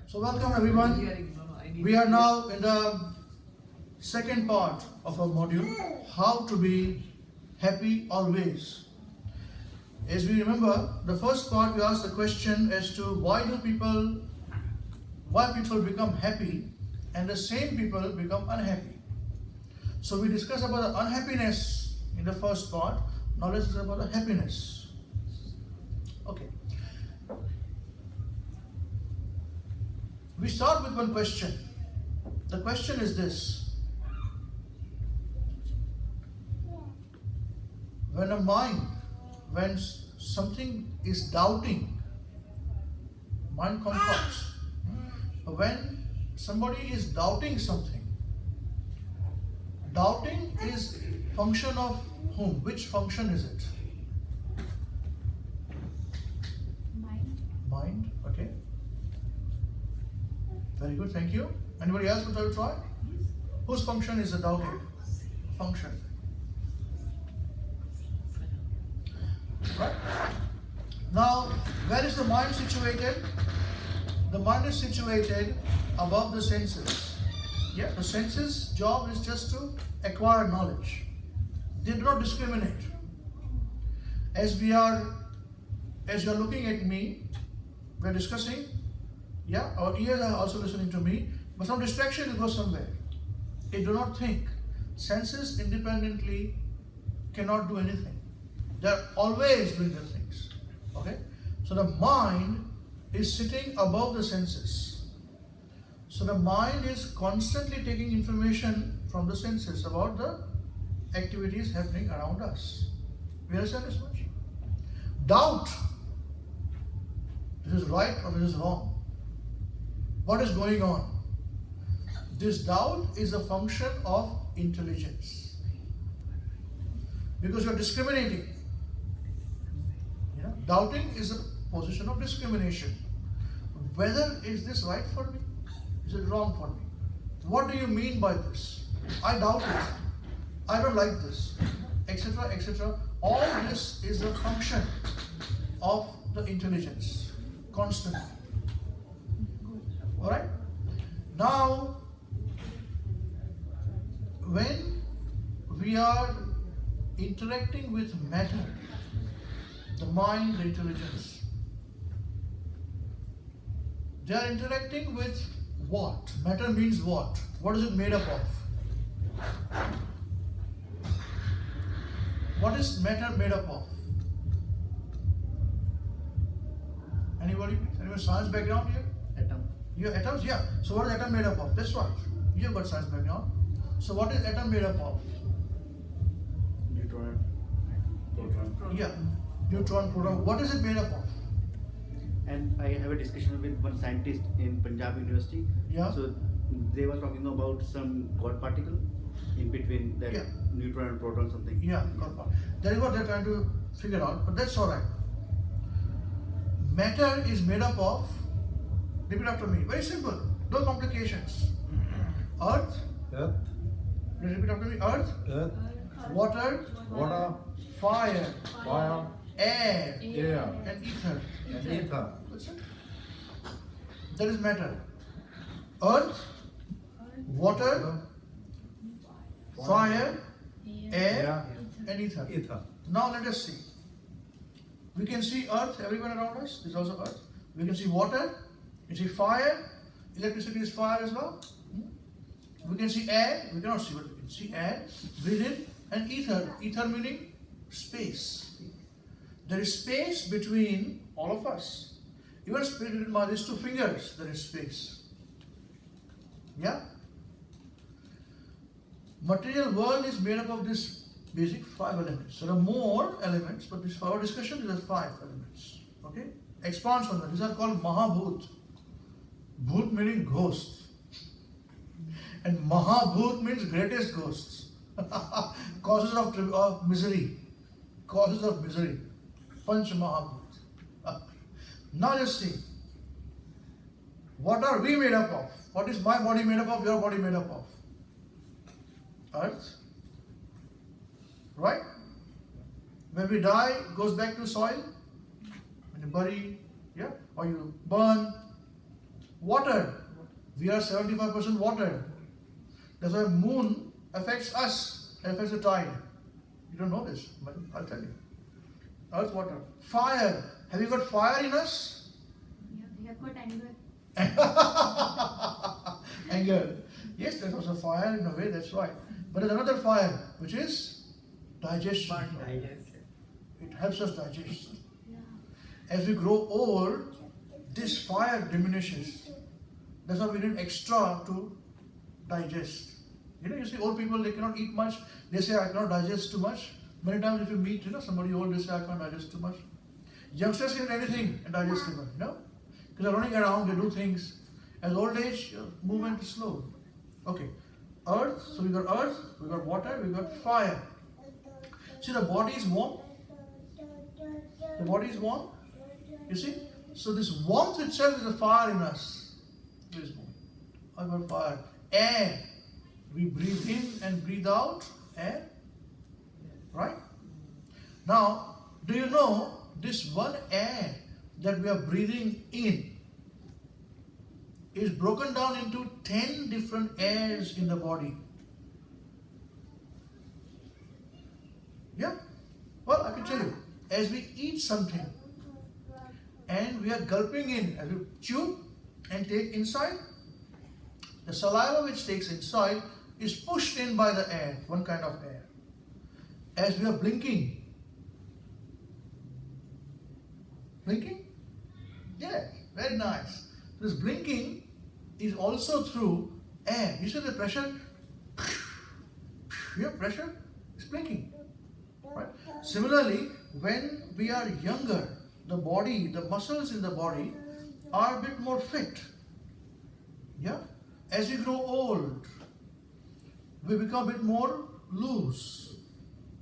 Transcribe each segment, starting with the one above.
So welcome everyone. We are now in the second part of our module, how to be happy always. As we remember, the first part we asked the question as to why people become happy and the same people become unhappy. So we discussed about the unhappiness in the first part. Now let's discuss about the happiness. Okay. We start with one question. The question is this: when something is doubting, mind concocts. When somebody is doubting something, doubting is function of whom? Which function is it? Mind. Okay. Very good, thank you. Anybody else would like to try? Whose function is the doubting function? Right? Now, where is the mind situated? The mind is situated above the senses. Yeah, the senses' job is just to acquire knowledge. They do not discriminate. As you're looking at me, we're discussing. Yeah, our ears are also listening to me, but some distraction will go somewhere. They do not think. Senses independently cannot do anything. They're always doing their things. Okay? So the mind is sitting above the senses. So the mind is constantly taking information from the senses about the activities happening around us. We understand this much? Doubt. This is right or this is wrong. What is going on? This doubt is a function of intelligence. Because you are discriminating. Doubting is a position of discrimination. Whether is this right for me? Is it wrong for me? What do you mean by this? I doubt it. I don't like this. Etc. etc. All this is a function of the intelligence. Constantly. Alright? Now, when we are interacting with matter, the mind, the intelligence, they are interacting with what? Matter means what? What is it made up of? What is matter made up of? Anybody? Anyone science background here? Atom. You have atoms? Yeah. So what is atom made up of? That's right. You have got science background. So what is atom made up of? Neutron. Proton. Yeah. Neutron, proton. What is it made up of? And I have a discussion with one scientist in Punjab University. Yeah. So they were talking about some God particle in between that neutron and proton something. Yeah. That is what they're trying to figure out. But that's all right. Matter is made up of, repeat after me, very simple, no complications. Earth. Repeat after me, earth. Water. Fire. Air. And ether. That's it. That is matter. Earth, water, fire, air, and ether. Now let us see. We can see earth, everyone around us. This is also earth. We can see water. You see fire. Electricity is fire as well. We can see air. We cannot see, but we can see air. Breathe in. And ether. Ether meaning space. There is space between all of us. Even between these two fingers, there is space. Yeah? Material world is made up of this basic 5 elements. There are more elements, but this for our discussion, there are 5 elements. Okay? Expands on that. These are called Mahabhut. Bhut meaning ghosts. And Mahabhut means greatest ghosts. Causes of misery. Causes of misery. Panch Mahabhut. Now let's see. What are we made up of? What is my body made up of? Your body made up of? Earth. Right? When we die, it goes back to soil. When you bury, yeah, or you burn, Water. We are 75% water. That's why moon affects us, affects the tide. You don't know this, but I'll tell you. Earth, water. Fire. Have you got fire in us? Yeah, we have got anger. Anger. Yes, there's also fire in a way, that's right. But there's another fire, which is digestion. It helps us digest. Yeah. As we grow old, this fire diminishes. That's why we need extra to digest. You see old people, they cannot eat much. They say, I cannot digest too much. Many times if you meet, somebody old, they say, I can't digest too much. Youngsters can eat anything and digest it, Because they're running around, they do things. As old age, movement is slow. Okay. Earth, so we got earth, we got water, we got fire. See, the body is warm. The body is warm. You see? So this warmth itself is a fire in us. This warmth. I got fire. Air. We breathe in and breathe out. Air. Right? Now, do you know this one air that we are breathing in is broken down into 10 different airs in the body? Yeah? Well, I can tell you. As we eat something and we are gulping in, as we chew and take inside, the saliva which takes inside is pushed in by the air, one kind of air. As we are blinking, yeah, very nice. This blinking is also through air. You see the pressure? Yeah, pressure is blinking. Right? Similarly, when we are younger, the body, the muscles in the body are a bit more fit. Yeah? As we grow old, we become a bit more loose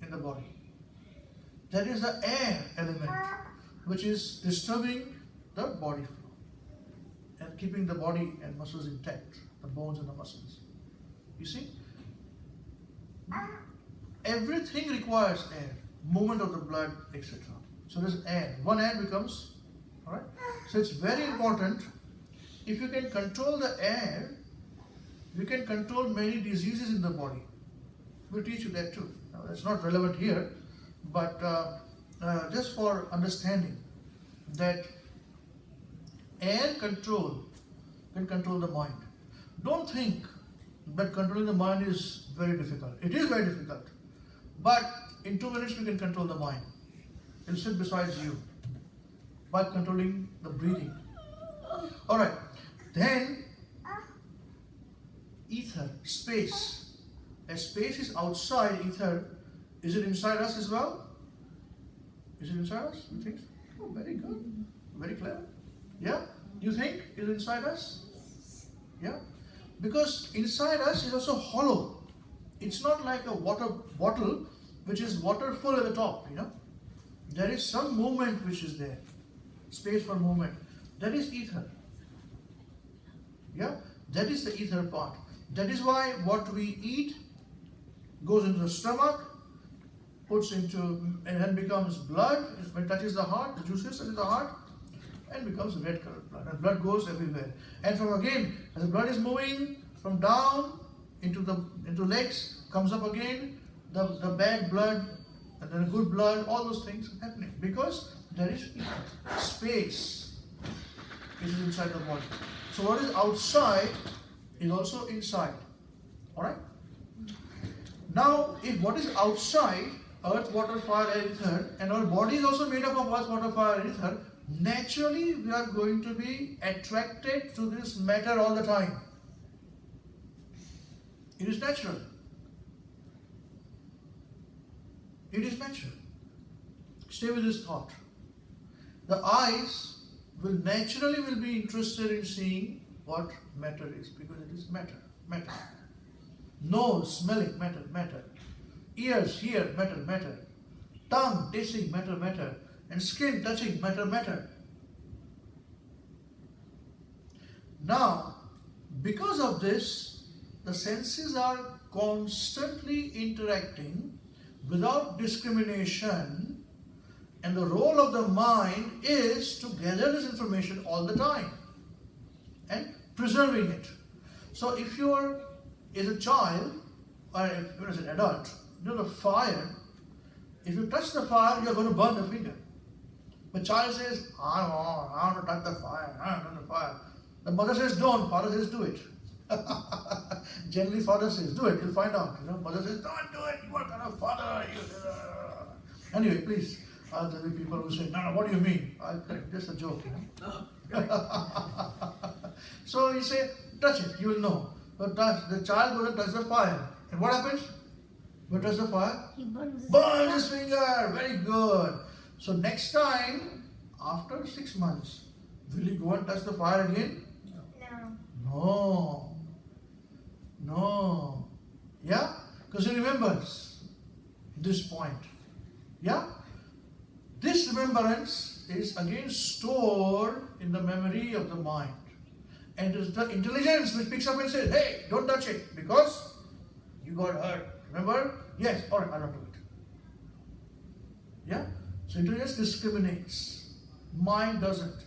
in the body. That is the air element which is disturbing the body flow and keeping the body and muscles intact, the bones and the muscles. You see? Everything requires air, movement of the blood, etc. So there's air. One air becomes, alright? So it's very important. If you can control the air, you can control many diseases in the body. We'll teach you that too. Now, that's not relevant here, but just for understanding that air control can control the mind. Don't think that controlling the mind is very difficult. It is very difficult. But in 2 minutes we can control the mind. It'll sit beside you by controlling the breathing. Alright. Then ether, space. As space is outside ether, is it inside us as well? Is it inside us? You think so? Oh, very good. Very clever. Yeah? You think it's inside us? Yeah? Because inside us is also hollow. It's not like a water bottle which is water full at the top, There is some movement which is there. Space for movement. That is ether. Yeah? That is the ether part. That is why what we eat goes into the stomach, and then becomes blood. When it touches the heart, the juices touches the heart, and becomes red colored blood. And blood goes everywhere. And from again, as the blood is moving from down into legs, comes up again, the bad blood, and then the good blood, all those things are happening. Because there is space which is inside the body. So what is outside is also inside. Alright? Now, if what is outside, earth, water, fire, air, ether, and our body is also made up of earth, water, fire, and ether, naturally we are going to be attracted to this matter all the time. It is natural. It is natural. Stay with this thought. The eyes will naturally be interested in seeing what matter is, because it is matter. Nose, smelling, matter. Ears, hear, matter. Tongue, tasting, matter. And skin, touching, matter. Now, because of this, the senses are constantly interacting without discrimination, and the role of the mind is to gather this information all the time. and preserving it. So if you're is a child or if you're an adult, the fire, if you touch the fire, you're going to burn the finger. The child says, I want to touch the fire, I want to touch the fire. The mother says, don't. Father says, do it. Generally, father says, do it. You'll find out. Mother says, don't do it. You are kind of father. Anyway, please. There will be people who say, no, what do you mean? Just a joke. So you say, touch it. You will know. But the child goes and touches the fire. And what happens? When touch the fire? He burns His finger. Very good. So next time, after 6 months, will he go and touch the fire again? No. No. Yeah? Because he remembers this point. Yeah? This remembrance is again stored in the memory of the mind. And it is the intelligence which picks up and says, hey, don't touch it because you got hurt. Remember? Yes, alright, I'll not do it. Yeah? So intelligence discriminates. Mind doesn't.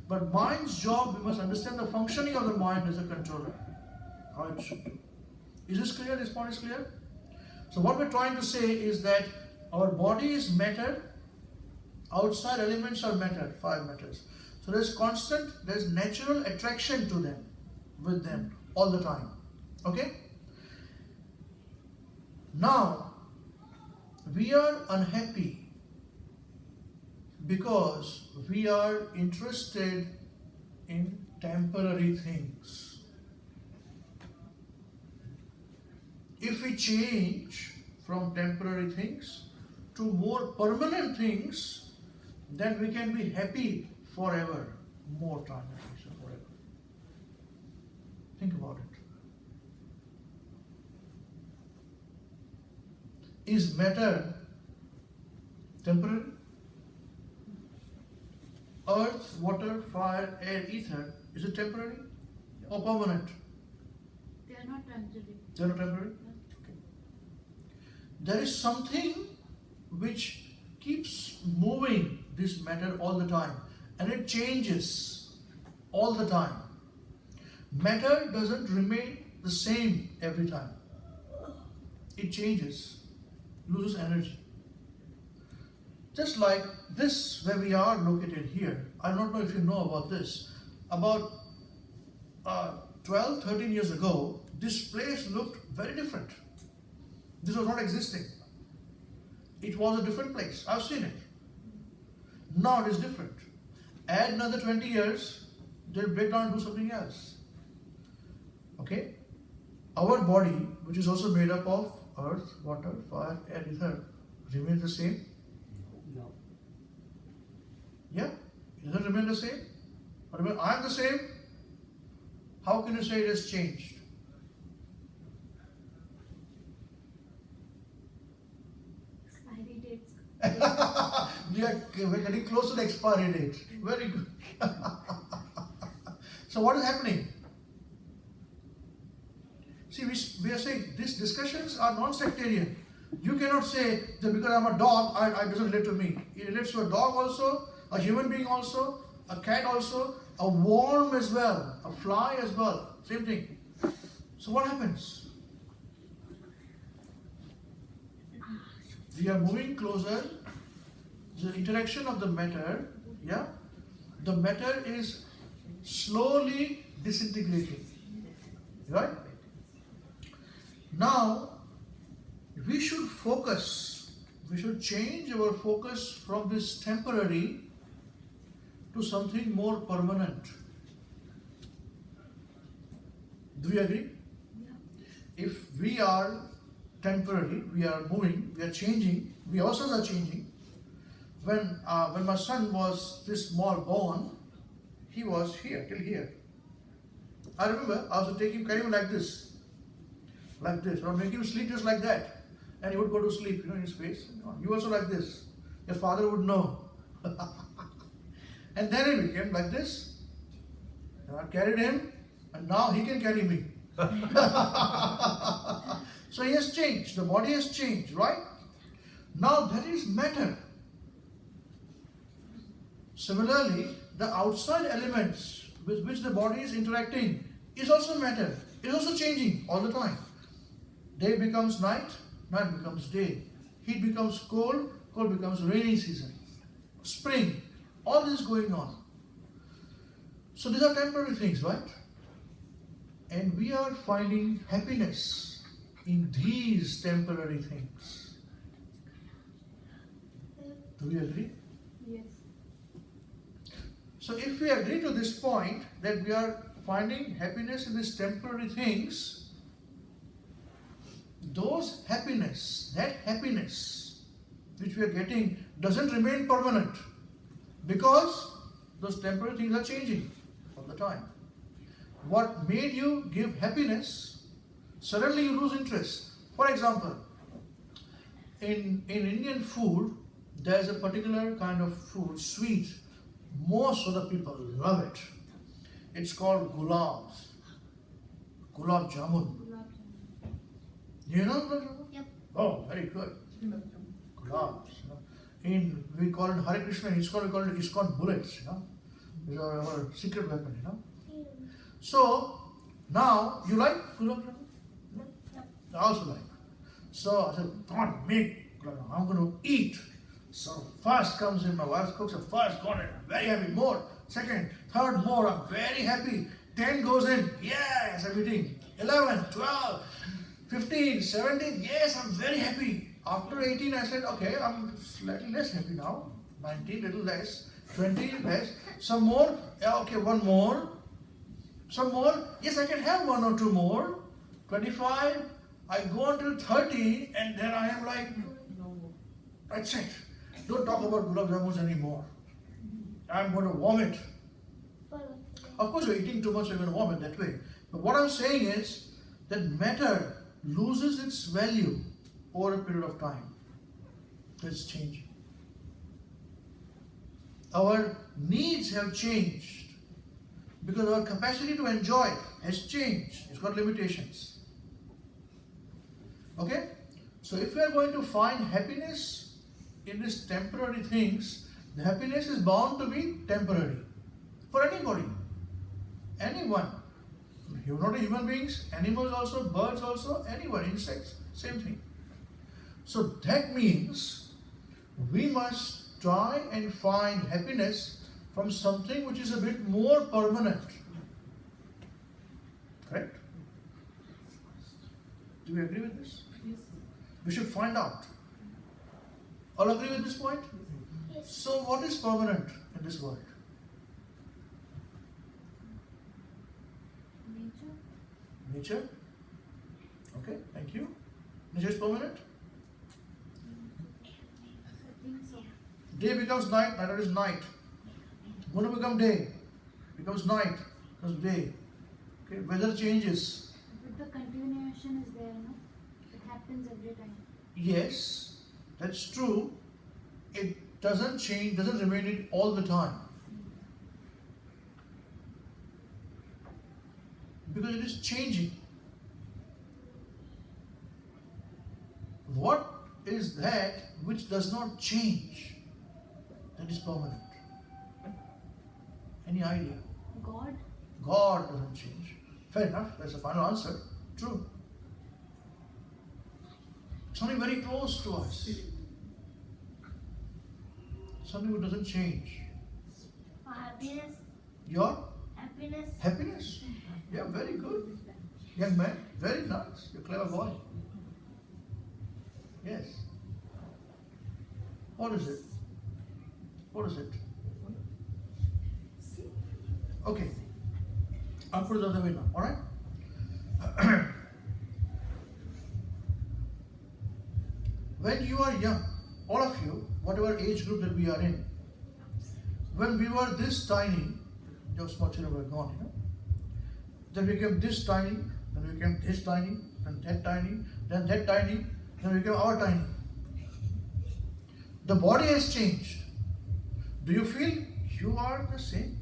But mind's job, we must understand the functioning of the mind as a controller. How it should do. Is this clear? This point is clear? So what we're trying to say is that our body is matter, outside elements are matter, 5 matters. So there's natural attraction to them, with them, all the time. Okay? Now, we are unhappy because we are interested in temporary things. If we change from temporary things to more permanent things, then we can be happy forever, more time, forever. Think about it. Is matter temporary? Earth, water, fire, air, ether, is it temporary or permanent? They are not temporary. They are not temporary? Okay. There is something which keeps moving this matter all the time, and it changes all the time. Matter doesn't remain the same every time. It changes, loses energy. Just like this, where we are located here. I don't know if you know about this. About 12, 13 years ago, this place looked very different. This was not existing. It was a different place. I've seen it. Now it is different. Add another 20 years, they'll break down and do something else. Okay? Our body, which is also made up of earth, water, fire, air, ether, remains the same? No. Yeah? It doesn't remain the same? But when I am the same, how can you say it has changed? Expiry dates. We're getting close to the expiry date. Very good. So what is happening? See, we are saying these discussions are non-sectarian. You cannot say that because I'm a dog, it doesn't relate to me. It relates to a dog also, a human being also, a cat also, a worm as well, a fly as well. Same thing. So what happens? We are moving closer. The interaction of the matter, yeah? The matter is slowly disintegrating. Right? Now, we should focus. We should change our focus from this temporary to something more permanent. Do you agree? Yeah. If we are temporary, we are moving, we are changing, we also are changing. When my son was this small born, he was here, till here. I remember I was taking him, carrying him like this, or making him sleep just like that. And he would go to sleep, in his face. You also like this. Your father would know. And then he became like this. I carried him, and now he can carry me. So he has changed, the body has changed, right? Now that is matter. Similarly, the outside elements with which the body is interacting is also matter. It is also changing all the time. Day becomes night, night becomes day. Heat becomes cold, cold becomes rainy season. Spring, all this is going on. So these are temporary things, right? And we are finding happiness in these temporary things. Do we agree? Yes. So if we agree to this point that we are finding happiness in these temporary things, those happiness, that happiness which we are getting doesn't remain permanent because those temporary things are changing all the time. What made you give happiness, suddenly you lose interest. For example, in Indian food, there's a particular kind of food, sweet. Most of the people love it. It's called gulab jamun. Gulab jamun. Do you know gulab jamun? Yep. Oh, very good. Gulabs. We call it Hare Krishna. We call it ISKCON bullets. These are our secret weapon. So now you like gulab jamun? I also like. So I said, don't make gulab jamun. I'm going to eat. So first comes in, my wife cooks a first, got it, I'm very happy, more. Second, third, more, I'm very happy. 10 goes in, yes, I'm eating. 11, 12, 15, 17, yes, I'm very happy. After 18, I said, okay, I'm slightly less happy now. 19, little less. 20, less. Some more, yeah, okay, one more. Some more, yes, I can have one or two more. 25, I go until 30, and then I am like, that's it. Don't talk about gulab jamuns anymore. I'm going to vomit. Of course, you're eating too much, you're going to vomit that way. But what I'm saying is that matter loses its value over a period of time. It's changing. Our needs have changed because our capacity to enjoy has changed. It's got limitations. Okay? So if we are going to find happiness in these temporary things, the happiness is bound to be temporary for anybody, anyone. You're not human beings, animals also, birds also, anyone, insects, same thing. So that means we must try and find happiness from something which is a bit more permanent. Correct? Do we agree with this? Yes. We should find out. All agree with this point? Yes. So what is permanent in this world? Nature. Nature? Okay, thank you. Nature is permanent? I think so. Day becomes night, night is night. Going to become day, becomes night, becomes day. Okay, weather changes. But the continuation is there, no? It happens every time. Yes, that's true. It doesn't change, doesn't remain it all the time. Because it is changing. What is that which does not change? That is permanent. Any idea? God. God doesn't change. Fair enough, that's the final answer. True. Something very close to us. Something which doesn't change. Happiness. Your Happiness. happiness. Yeah, very good. Young man, very nice. You're a clever boy. Yes. What is it? What is it? Okay. I'll put it the other way now, alright? When you are young, all of you, whatever age group that we are in, when we were this tiny, those small children were gone, then we became this tiny, then we became this tiny, then that tiny, then that tiny, then we became our tiny. The body has changed. Do you feel you are the same?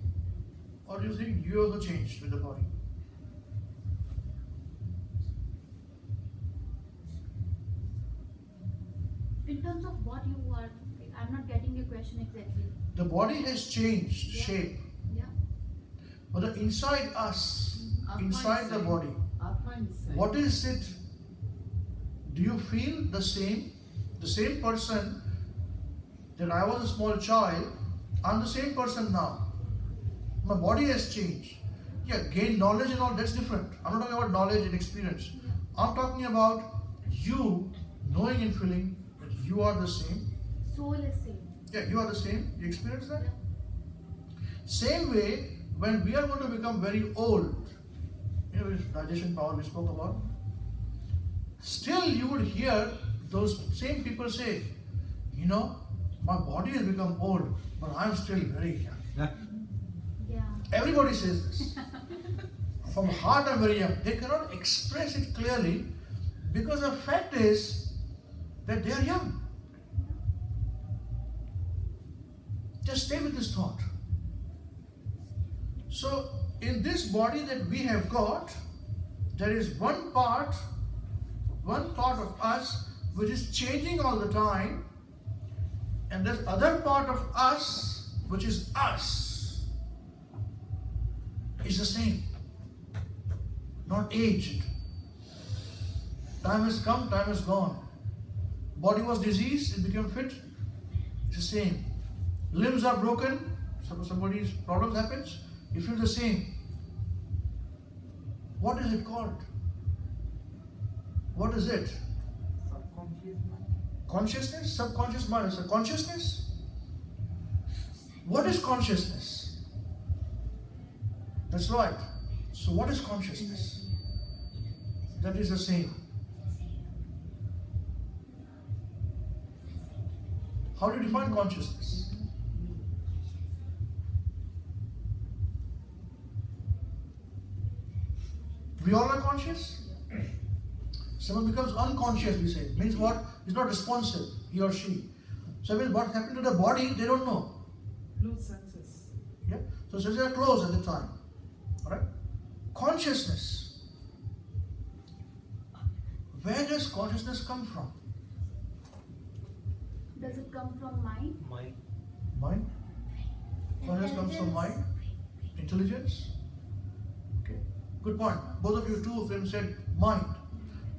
Or do you think you also changed with the body? In terms of what you are, I'm not getting your question exactly. The body has changed Yeah. shape. Yeah. But the inside us, inside the body, Atma inside. what is it? Do you feel the same? The same person that I was a small child, I'm the same person now. My body has changed. Yeah, gain knowledge and all, that's different. I'm not talking about knowledge and experience. I'm talking about you knowing and feeling that you are the same. Soul is same. Yeah, you are the same. You experience that? Same way, when we are going to become very old, you know, with digestion power we spoke about, still you would hear those same people say, you know, my body has become old, but I'm still very young. Yeah. Everybody says this. From heart I'm very young. They cannot express it clearly because the fact is that they are young. Just stay with this thought. So, in this body that we have got, there is one part of us which is changing all the time, and there's other part of us which is us. It's the same, not aged. Time has come, time has gone. Body was diseased, it became fit. It's the same. Limbs are broken, somebody's problem happens, you feel the same. What is it called? What is it? Subconscious mind. Consciousness? Subconscious mind. Is it consciousness? What is consciousness? That's right. So what is consciousness? That is the same. How do you define consciousness? We all are conscious. Someone becomes unconscious, we say. Means what? He's not responsive, he or she. So means what happened to the body, they don't know. No senses. Yeah? So senses are closed at the time. Alright? Consciousness. Where does consciousness come from? Does it come from mind? Mind? Consciousness comes from mind? Intelligence? Okay. Good point. Both of you, two of them said mind.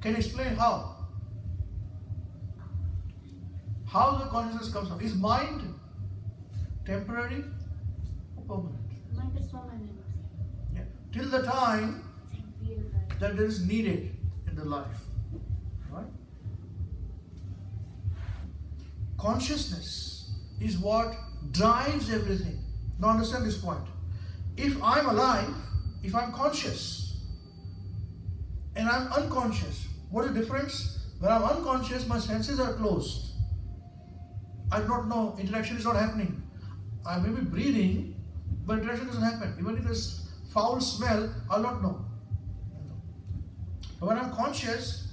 Can you explain how? How the consciousness comes from? Is mind temporary or permanent? Mind is permanent. Yeah. Till the time Feel right. that there is needed in the life. Right? Consciousness is what drives everything. Now understand this point. If I'm alive, if I'm conscious, and I'm unconscious, what is the difference? When I'm unconscious, my senses are closed. I do not know, interaction is not happening. I may be breathing, but interaction doesn't happen. Even if there's foul smell, I'll not know. But when I'm conscious,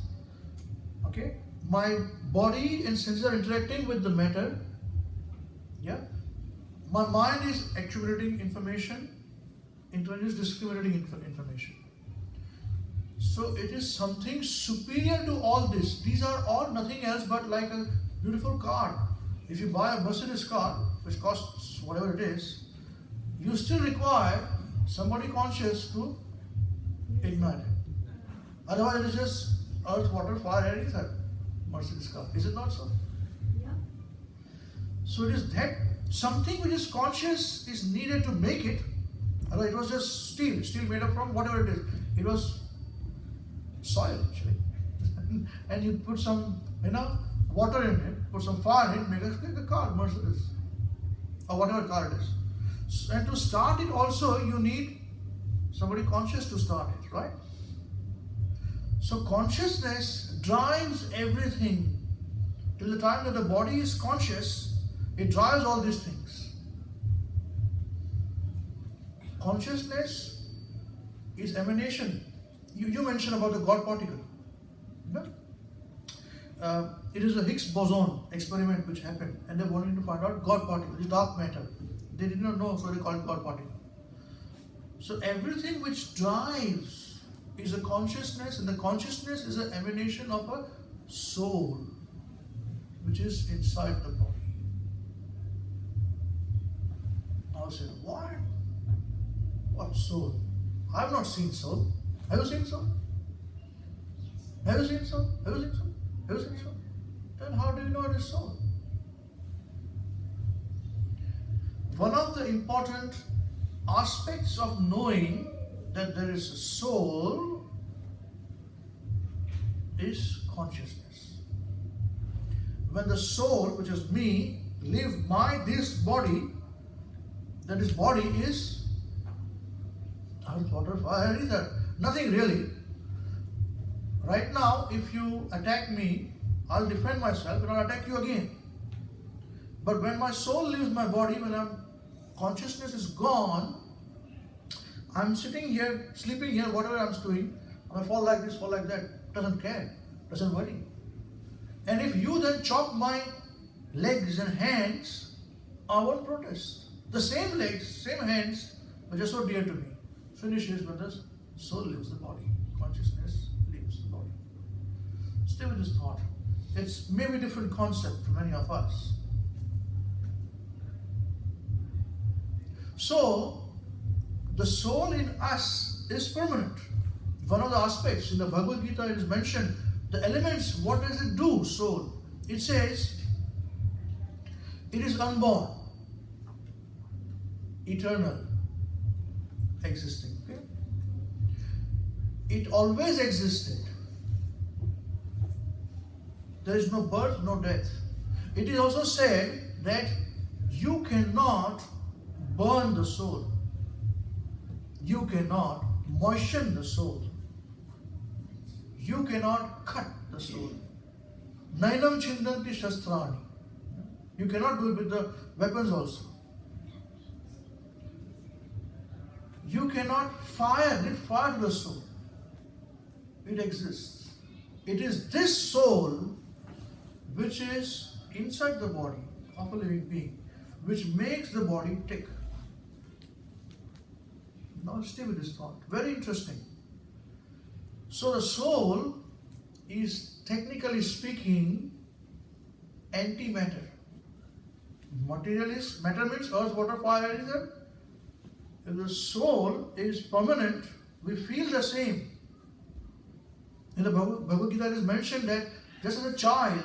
okay, my body and senses are interacting with the matter. Yeah. My mind is accumulating information, intelligence discriminating information. So it is something superior to all this. These are all nothing else but like a beautiful car. If you buy a Mercedes car, which costs whatever it is, you still require somebody conscious to ignite it. Otherwise it is just earth, water, fire, air, ether. Mercedes car. Is it not so? Yeah. So it is that something which is conscious is needed to make it. Otherwise it was just steel made up from whatever it is. It was soil actually. And you put some, water in it, put some fire in it, make a car, Mercedes. Or whatever car it is. And to start it also, you need somebody conscious to start it, right? So consciousness drives everything. Till the time that the body is conscious, it drives all these things. Consciousness is emanation. You mentioned about the God particle. Yeah? It is a Higgs boson experiment which happened, and they wanted to find out God particle, the dark matter. They did not know, so they called it God particle. So everything which drives is a consciousness, and the consciousness is an emanation of a soul which is inside the body. Now say, what? What soul? I have not seen soul. Have you seen soul? Have you seen soul? Have you seen soul? Have you seen soul? Then how do you know it is soul? One of the important aspects of knowing that there is a soul is consciousness. When the soul, which is me, leave this body, then this body is earth, water, fire, ether. Nothing really. Right now, if you attack me, I'll defend myself and I'll attack you again. But when my soul leaves my body, when consciousness is gone, I'm sitting here, sleeping here, whatever I'm doing, I may fall like this, fall like that. Doesn't care, doesn't worry. And if you then chop my legs and hands, I won't protest. The same legs, same hands, are just so dear to me. Finishes when the soul leaves the body, consciousness leaves the body. Stay with this thought. It's maybe a different concept for many of us. So, the soul in us is permanent. One of the aspects in the Bhagavad Gita it is mentioned, the elements, what does it do, soul? It says, it is unborn, eternal, existing. Okay? It always existed. There is no birth, no death. It is also said that you cannot burn the soul. You cannot moisten the soul. You cannot cut the soul. Nainam chindanti shastrani. You cannot do it with the weapons also. You cannot lit fire to the soul. It exists. It is this soul which is inside the body of a living being, which makes the body tick. Now stay with this thought. Very interesting. So the soul is, technically speaking, antimatter. Matter means earth, water, fire, ether. If the soul is permanent, we feel the same. In the Bhagavad Gita it is mentioned that just as a child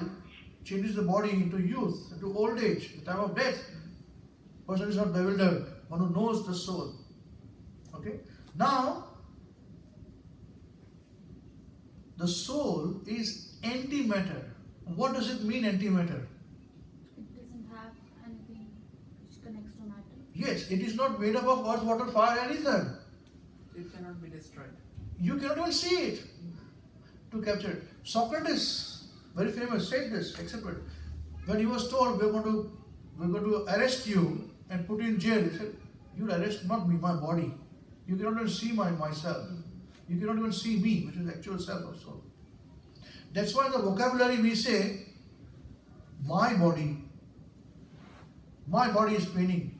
changes the body into youth, into old age, the time of death, person is not bewildered, one who knows the soul. Okay? Now, the soul is antimatter. What does it mean, antimatter? It doesn't have anything which connects to matter. Yes, it is not made up of earth, water, fire, and ether. It cannot be destroyed. You cannot even see it to capture it. Socrates, very famous, said this, except when he was told, we're going to arrest you and put you in jail, he said, you'll arrest not me, my body. You cannot even see myself. You cannot even see me, which is the actual self of soul. That's why in the vocabulary we say, my body is paining.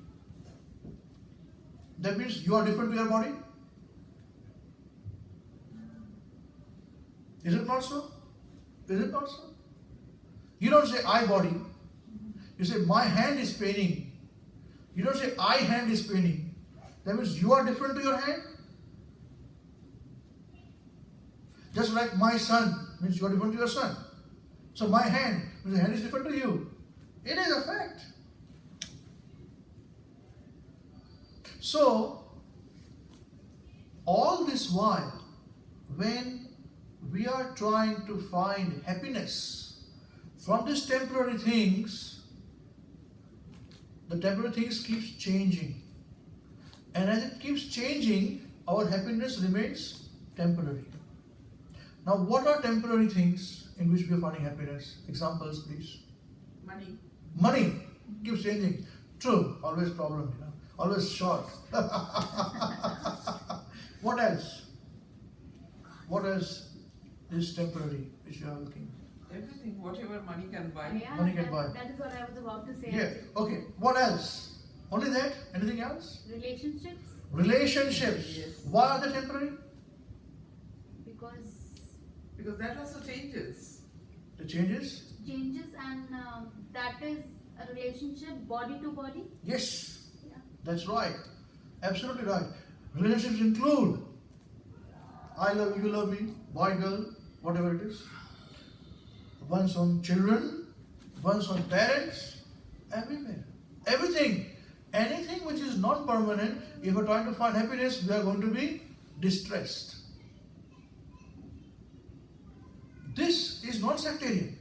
That means you are different to your body? Is it not so? Is it not so? You don't say I body. You say my hand is paining. You don't say I hand is paining. That means you are different to your hand. Just like my son means you are different to your son. So my hand means the hand is different to you. It is a fact. So, all this while, when we are trying to find happiness from these temporary things, the temporary things keeps changing. And as it keeps changing, our happiness remains temporary. Now, what are temporary things in which we are finding happiness? Examples, please. Money. Money keeps changing. True, always problem, always short. What else? What else is temporary which you are looking? Everything, whatever money can buy. Yeah, Money can buy. that is what I was about to say. Yeah, okay. What else? Only that? Anything else? Relationships, Relationships. Yes. Why are they temporary? Because that also changes. The changes? changes, and that is a relationship body to body. Yes, Yeah. that's right. Absolutely right. Relationships include I love you, you love me, boy, girl, whatever it is. One's on children, one's on parents, everywhere. Everything. Anything which is non-permanent, if we're trying to find happiness, we are going to be distressed. This is not sectarian.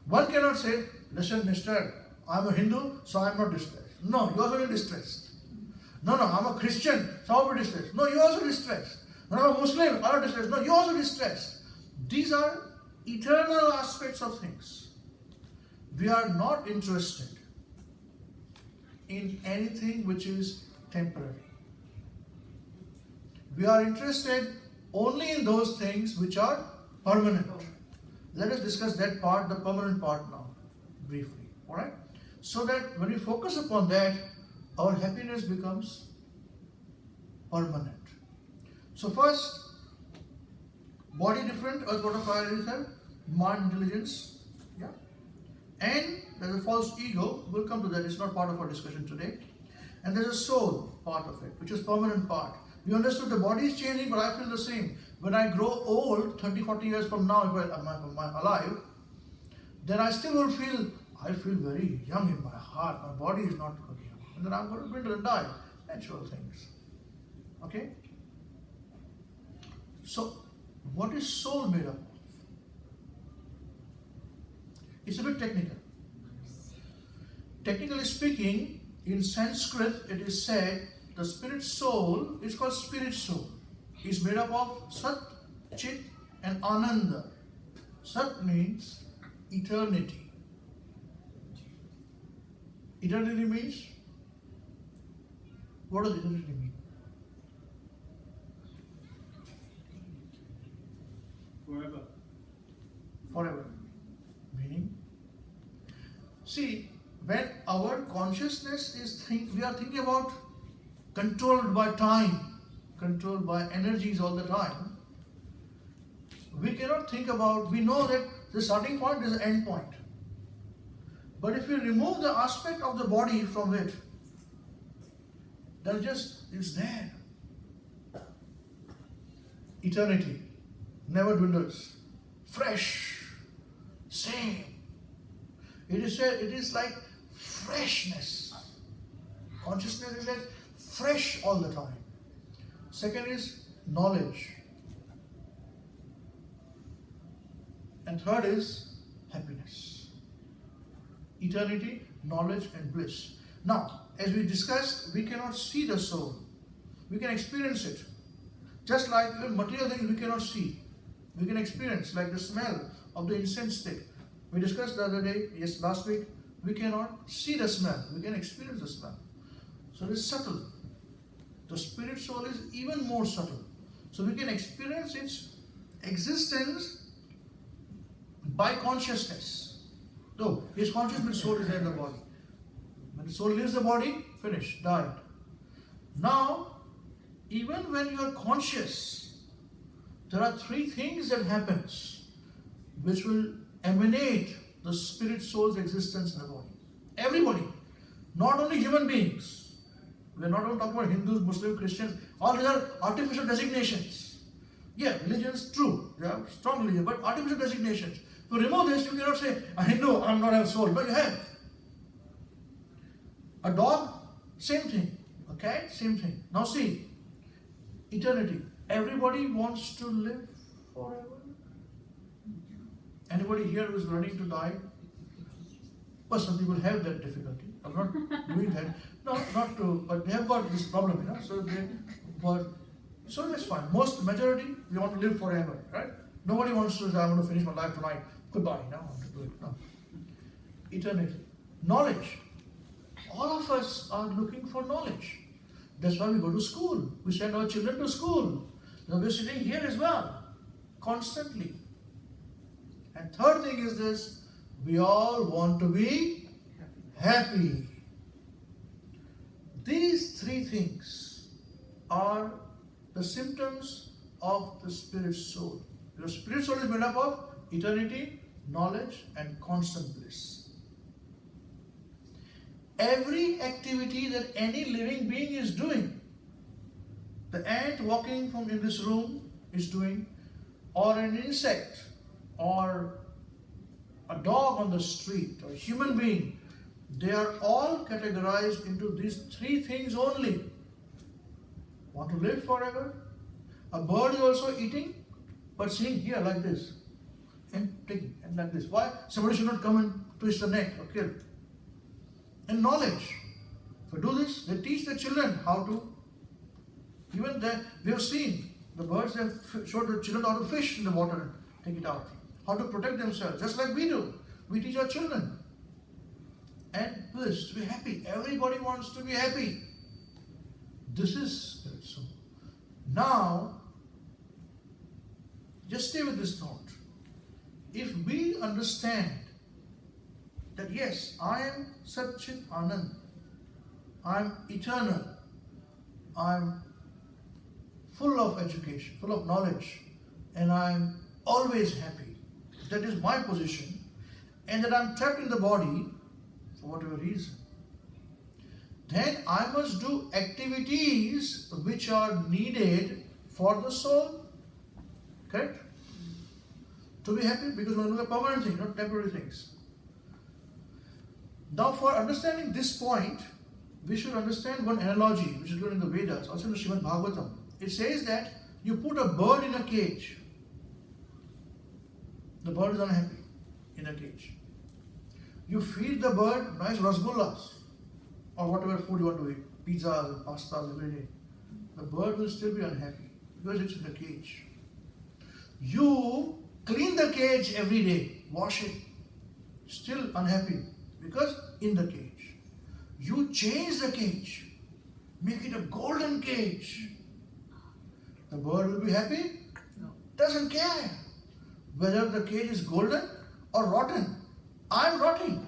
One cannot say, listen, mister, I'm a Hindu, so I'm not distressed. No, you're also distressed. No, I'm a Christian, so I'll be distressed. No, you're also distressed. No, I'm a Muslim, I'm not distressed. No, you're also distressed. These are eternal aspects of things. We are not interested in anything which is temporary. We are interested only in those things which are permanent. Let us discuss that part, the permanent part now, briefly. Alright? So that when we focus upon that, our happiness becomes permanent. So first, body different, earth, water, fire, ether, mind, intelligence, yeah. And there's a false ego, we'll come to that, it's not part of our discussion today. And there's a soul part of it, which is permanent part. We understood the body is changing, but I feel the same. When I grow old, 30, 40 years from now, if I'm alive, then I still will feel, I feel very young in my heart, my body is not very young. And then I'm going to dwindle and die. Natural things. Okay? So, what is soul made up of? It's a bit technical. Technically speaking, in Sanskrit it is said the spirit soul is called spirit soul. It's made up of Sat, Chit and Ananda. Sat means eternity. Eternity means? What does eternity mean? Forever. Forever. Meaning? See, when our consciousness is we are thinking about controlled by time, controlled by energies all the time, we cannot think about, we know that the starting point is the end point. But if we remove the aspect of the body from it, then just is there. Eternity never dwindles. Fresh. Same. It is said, it is like freshness. Consciousness is like fresh all the time. Second is knowledge. And third is happiness. Eternity, knowledge and bliss. Now, as we discussed, we cannot see the soul. We can experience it. Just like even material things we cannot see. We can experience, like the smell of the incense stick. We discussed the other day, last week, we cannot see the smell. We can experience the smell. So it is subtle. The spirit soul is even more subtle. So we can experience its existence by consciousness. Though his consciousness soul is there in the body. When the soul leaves the body, finished, died. Now, even when you are conscious, there are three things that happens which will emanate the spirit soul's existence in the body. Everybody, not only human beings. We are not only talking about Hindus, Muslims, Christians, all these are artificial designations. Yeah, religions, true, they are strong religion, but artificial designations. To remove this, you cannot say, I Hindu, I'm not a soul. No, you have. A dog, same thing. A cat, same thing. Now see, eternity. Everybody wants to live forever. Anybody here who is running to die? Well, some people have that difficulty. I'm not doing that. No, not to, but they have got this problem, so that's fine. Majority, we want to live forever, right? Nobody wants to say, I want to finish my life tonight. Goodbye, now I want to do it. No. Eternity. Knowledge. All of us are looking for knowledge. That's why we go to school. We send our children to school. Now we're sitting here as well, constantly. And third thing is this, we all want to be happy. These three things are the symptoms of the spirit soul. Your spirit soul is made up of eternity, knowledge, and constant bliss. Every activity that any living being is doing the ant walking from in this room is doing, or an insect, or a dog on the street, or a human being, they are all categorized into these three things only. Want to live forever? A bird is also eating, but seeing here like this, and taking, and like this. Why? Somebody should not come and twist the neck or kill. And knowledge. If we do this, they teach the children how to. Even that we have seen the birds have showed the children how to fish in the water and take it out, how to protect themselves, just like we do. We teach our children. And this, to be happy. Everybody wants to be happy. This is so. Now, just stay with this thought. If we understand that yes, I am Satchit Anand, I am eternal, I am full of education, full of knowledge, and I am always happy. That is my position, and that I am trapped in the body for whatever reason. Then I must do activities which are needed for the soul. Correct? To be happy, because we are doing permanent things, not temporary things. Now, for understanding this point, we should understand one analogy which is given in the Vedas, also in the Srimad Bhagavatam. It says that you put a bird in a cage. The bird is unhappy in a cage. You feed the bird nice rasgullas or whatever food you want to eat, pizzas, pastas every day. The bird will still be unhappy because it's in the cage. You clean the cage every day, wash it, still unhappy because in the cage. You change the cage, make it a golden cage. The bird will be happy? No. Doesn't care whether the cage is golden or rotten. I'm rotting.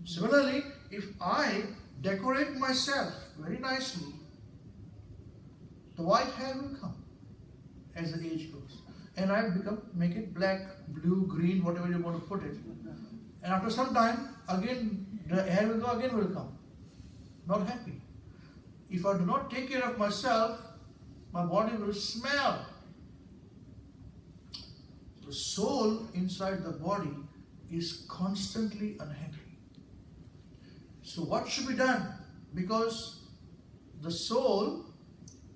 Similarly, if I decorate myself very nicely, the white hair will come as the age goes. And I make it black, blue, green, whatever you want to put it. And after some time, again, the hair will come. Not happy. If I do not take care of myself, my body will smell. The soul inside the body is constantly unhappy. So what should be done? Because the soul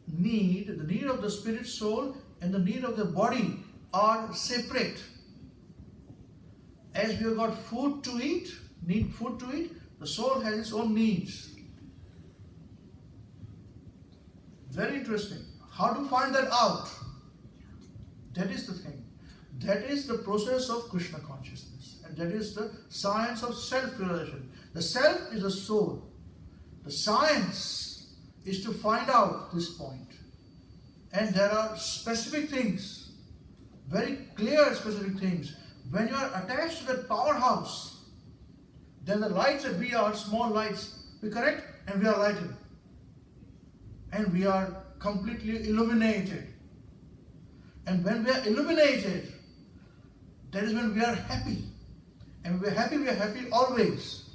the need of the spirit soul and the need of the body are separate. As we have got food to eat, the soul has its own needs. Very interesting. How to find that out? That is the thing. That is the process of Krishna consciousness. And that is the science of self-realization. The self is the soul. The science is to find out this point. And there are specific things, very clear specific things. When you are attached to that powerhouse, then the lights that we are, small lights, we correct and we are lighted. And we are completely illuminated. And when we are illuminated, that is when we are happy. And when we are happy always.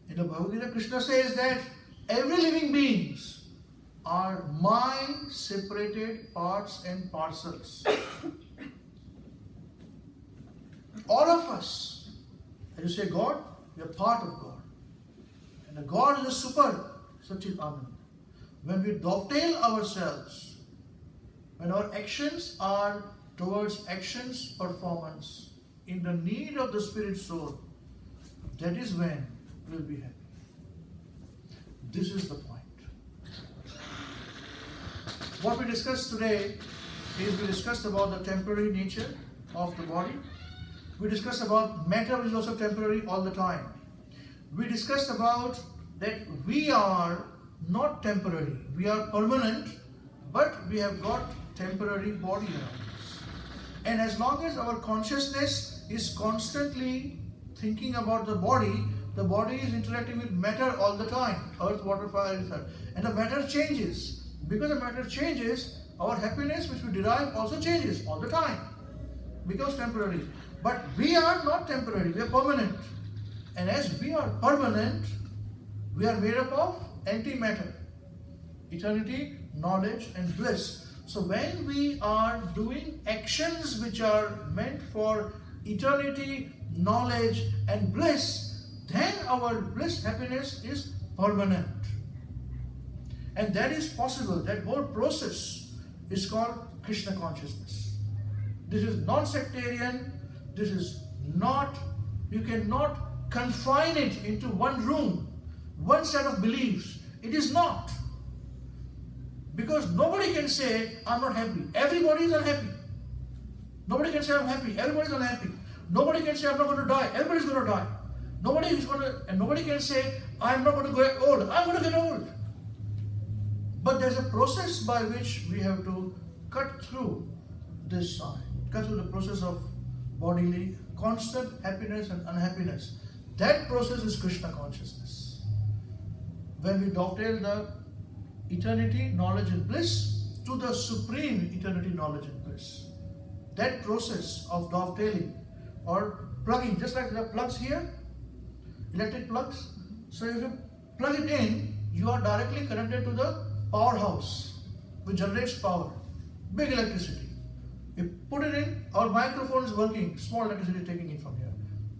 In the Bhagavad Gita, Krishna says that every living beings are mind separated parts and parcels. All of us, as you say God, we are part of God. And the God is a super, Satchit Anand. When we dovetail ourselves, when our actions are towards actions performance, in the need of the spirit soul, that is when we will be happy. This is the point. What we discussed today is we discussed about the temporary nature of the body. We discussed about matter which is also temporary all the time. We discussed about that we are not temporary, we are permanent, but we have got temporary body around us. And as long as our consciousness is constantly thinking about the body is interacting with matter all the time, earth, water, fire, ether. And the matter changes. Because the matter changes, our happiness which we derive also changes all the time. Becomes temporary. But we are not temporary, we are permanent. And as we are permanent, we are made up of antimatter. Eternity knowledge, and bliss. So when we are doing actions which are meant for eternity, knowledge, and bliss, then our bliss, happiness is permanent. And that is possible. That whole process is called Krishna consciousness. This is non-sectarian. This is not, you cannot confine it into one room, one set of beliefs. It is not. Because nobody can say, I'm not happy. Everybody is unhappy. Nobody can say, I'm happy. Everybody is unhappy. Nobody can say, I'm not going to die. Everybody is going to die. Nobody can say, I'm not going to get old. I'm going to get old. But there's a process by which we have to cut through this side, cut through the process of bodily, constant happiness and unhappiness. That process is Krishna consciousness. When we dovetail the eternity, knowledge and bliss to the supreme eternity, knowledge and bliss. That process of dovetailing or plugging, just like there are plugs here, electric plugs. So if you plug it in, you are directly connected to the powerhouse which generates power, big electricity. You put it in, our microphone is working, small electricity taking it from here.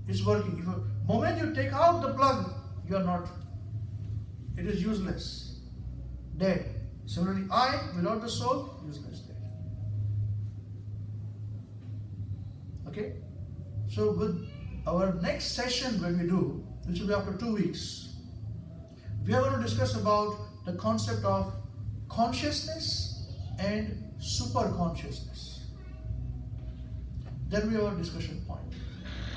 It's working. If the moment you take out the plug, you are not, it is useless, dead. Similarly, I, without the soul, useless, dead. Okay? So with our next session when we do, which will be after 2 weeks, we are going to discuss about the concept of consciousness and super consciousness. That will be our discussion point.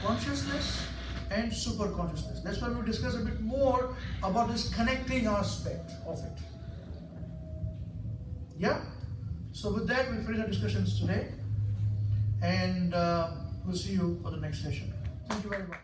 Consciousness and super consciousness. That's why we will discuss a bit more about this connecting aspect of it. Yeah? So with that, we finish our discussions today, and we'll see you for the next session. Thank you very much.